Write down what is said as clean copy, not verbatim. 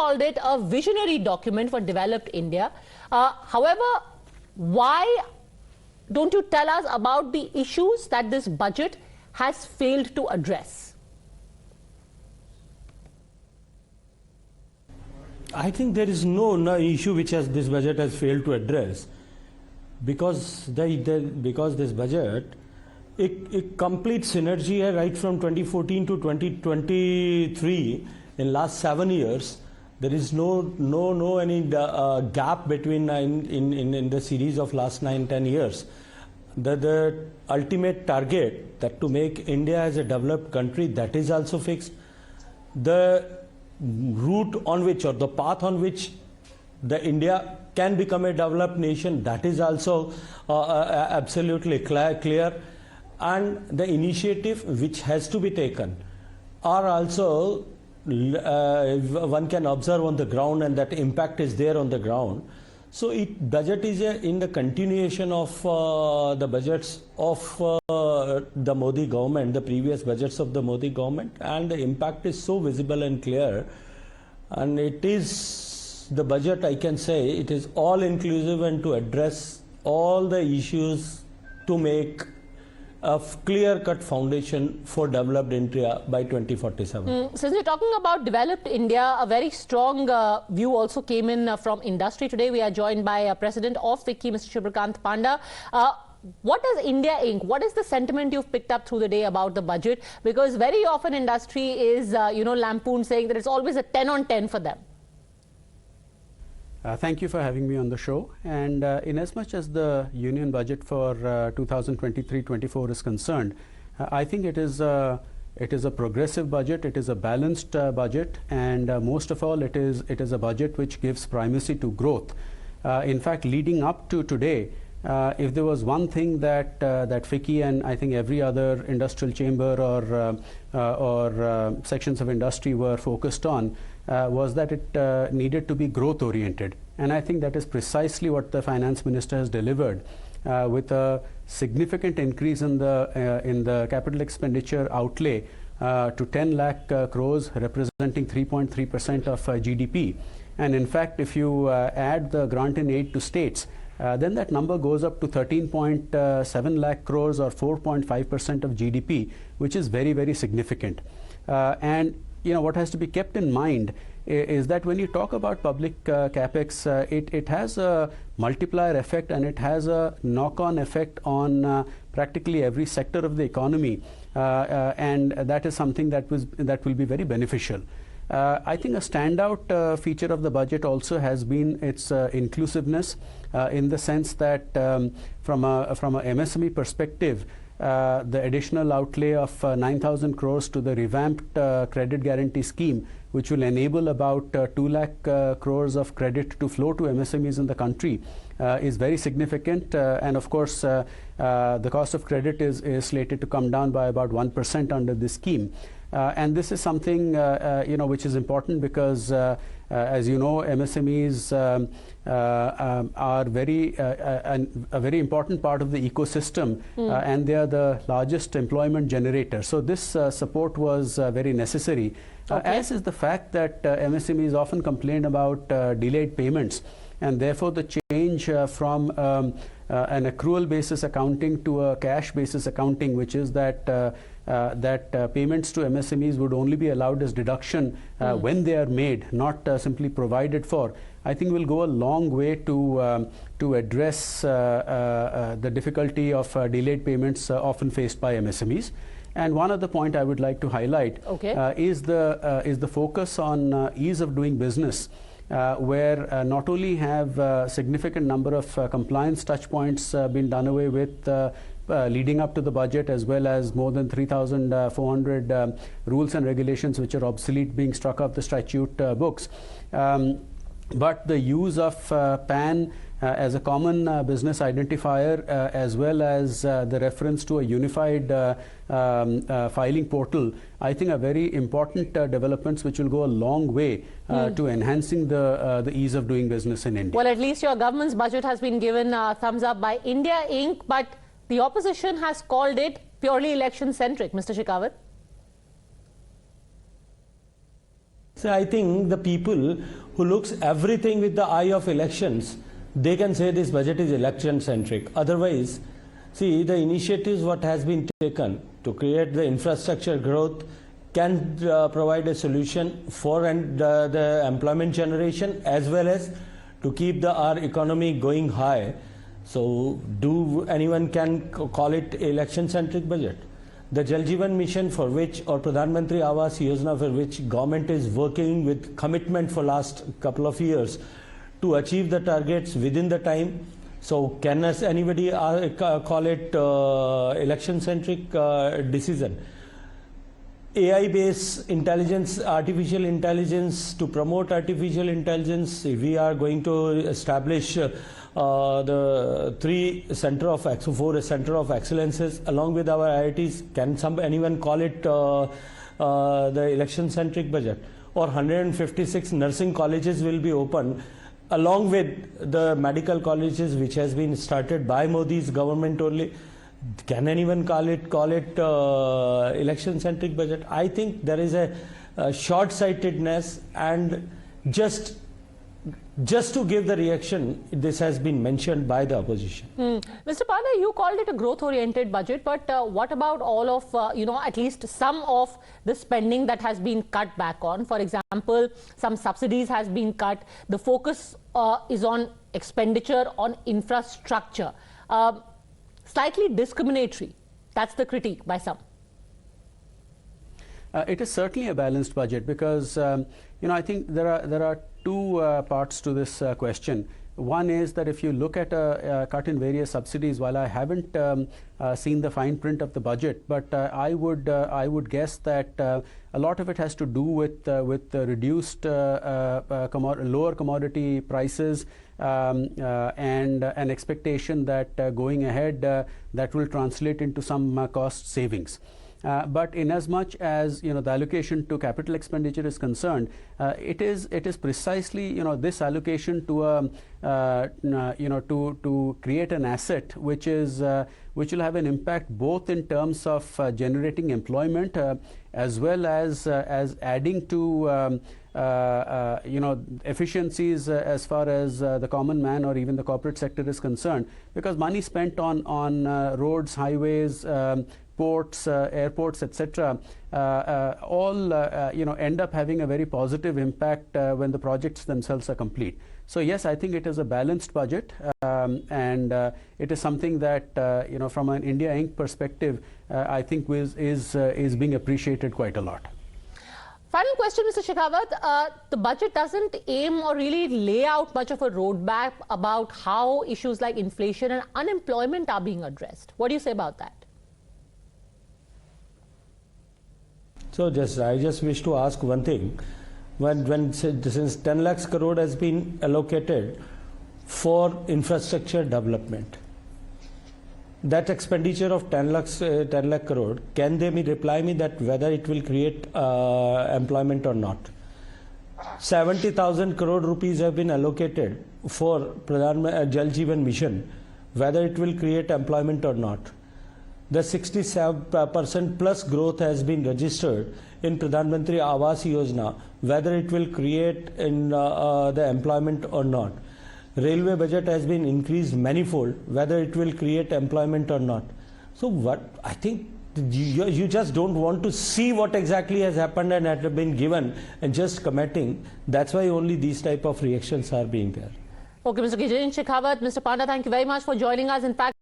called it a visionary document for developed India. However, why don't you tell us about the issues that this budget has failed to address? I think there is no issue which this budget has failed to address, because this budget, it complete synergy right from 2014 to 2023. In last 7 years, there is no any gap between in the series of last 9-10 years. The ultimate target, that to make India as a developed country, that is also fixed. The route on which, or the path on which the India can become a developed nation, that is also absolutely clear. And the initiative which has to be taken are also one can observe on the ground, and that impact is there on the ground. So budget is in the continuation of the budgets of the Modi government, the previous budgets of the Modi government, and the impact is so visible and clear. And it is the budget, I can say, it is all inclusive and to address all the issues to make a clear-cut foundation for developed India by 2047. Since we're talking about developed India, a very strong view also came in from industry. Today we are joined by President of FICCI, Mr. Subrakanta Padna. What does India Inc., what is the sentiment you've picked up through the day about the budget? Because very often industry is, lampooned, saying that it's always a 10 on 10 for them. Thank you for having me on the show. And in as much as the union budget for 2023-24 is concerned, I think it is a progressive budget, it is a balanced budget, and most of all it is a budget which gives primacy to growth. In fact, leading up to today, if there was one thing that FICCI and I think every other industrial chamber or sections of industry were focused on, was that it needed to be growth oriented, and I think that is precisely what the finance minister has delivered, with a significant increase in the capital expenditure outlay to 10 lakh crores, representing 3.3% of GDP. And in fact, if you add the grant and aid to states, then that number goes up to 13.7 lakh crores, or 4.5% of GDP, which is very, very significant. And what has to be kept in mind is that when you talk about public capex, it has a multiplier effect, and it has a knock-on effect on practically every sector of the economy, and that is something that will be very beneficial. I think a standout feature of the budget also has been its inclusiveness, in the sense that from a MSME perspective, the additional outlay of 9,000 crores to the revamped credit guarantee scheme, which will enable about 2 lakh crores of credit to flow to MSMEs in the country, is very significant. And of course, the cost of credit is slated to come down by about 1% under this scheme. And this is something which is important, because as you know, MSMEs are a very important part of the ecosystem, and they are the largest employment generator. So this support was very necessary, as is the fact that MSMEs often complain about delayed payments, and therefore the change from an accrual basis accounting to a cash basis accounting, which is that payments to MSMEs would only be allowed as deduction when they are made, not simply provided for, I think will go a long way to address the difficulty of delayed payments often faced by MSMEs. And one other point I would like to highlight is the focus on ease of doing business, where not only have a significant number of compliance touch points been done away with leading up to the budget, as well as more than 3,400 rules and regulations which are obsolete being struck off the statute books. But the use of PAN as a common business identifier, as well as the reference to a unified filing portal, I think are very important developments which will go a long way to enhancing the ease of doing business in India. Well, at least your government's budget has been given thumbs up by India Inc., but the opposition has called it purely election-centric. Mr. Shekhawat? So I think the people who looks everything with the eye of elections, they can say this budget is election centric. Otherwise, see, the initiatives what has been taken to create the infrastructure growth can provide a solution for the employment generation as well as to keep our economy going high. So do anyone can call it election centric budget? The Jal Jeevan Mission, for which, or Pradhan Mantri Awas Yojana, for which government is working with commitment for last couple of years to achieve the targets within the time. So can anybody call it election centric decision? AI based intelligence, artificial intelligence, to promote artificial intelligence, we are going to establish the four center of excellences along with our IITs. Can anyone call it the election centric budget? Or 156 nursing colleges will be open along with the medical colleges which has been started by Modi's government only. Can anyone call it election centric budget? I think there is a short-sightedness, and just to give the reaction, this has been mentioned by the opposition. Mr. Padna, you called it a growth-oriented budget, but what about all of, at least some of the spending that has been cut back on? For example, some subsidies has been cut. The focus is on expenditure on infrastructure. Slightly discriminatory. That's the critique by some. It is certainly a balanced budget because, I think there are two parts to this question. One is that if you look at a cut in various subsidies, while I haven't seen the fine print of the budget, but I would guess that a lot of it has to do with the reduced lower commodity prices and an expectation that going ahead that will translate into some cost savings. But in as much as the allocation to capital expenditure is concerned, it is precisely this allocation to to create an asset which will have an impact both in terms of generating employment as well as adding to efficiencies as far as the common man or even the corporate sector is concerned, because money spent on roads, highways, ports, airports, etc., all end up having a very positive impact when the projects themselves are complete. So yes, I think it is a balanced budget, and it is something that from an India Inc. perspective, I think is being appreciated quite a lot. Final question, Mr. Shekhawat. The budget doesn't aim or really lay out much of a roadmap about how issues like inflation and unemployment are being addressed. What do you say about that? So I just wish to ask one thing. Since 10 lakhs crore has been allocated for infrastructure development, that expenditure of 10 lakh crore, can they reply me that whether it will create employment or not? 70,000 crore rupees have been allocated for Jal Jeevan Mission, whether it will create employment or not. The 67% plus growth has been registered in Pradhan Mantri Awas Yojana, whether it will create the employment or not. Railway budget has been increased manifold, whether it will create employment or not. So what I think you just don't want to see what exactly has happened and had been given and just commenting. That's why only these type of reactions are being there. Okay, Mr. Gajendra Shekhawat, Mr. Padna, thank you very much for joining us. In fact,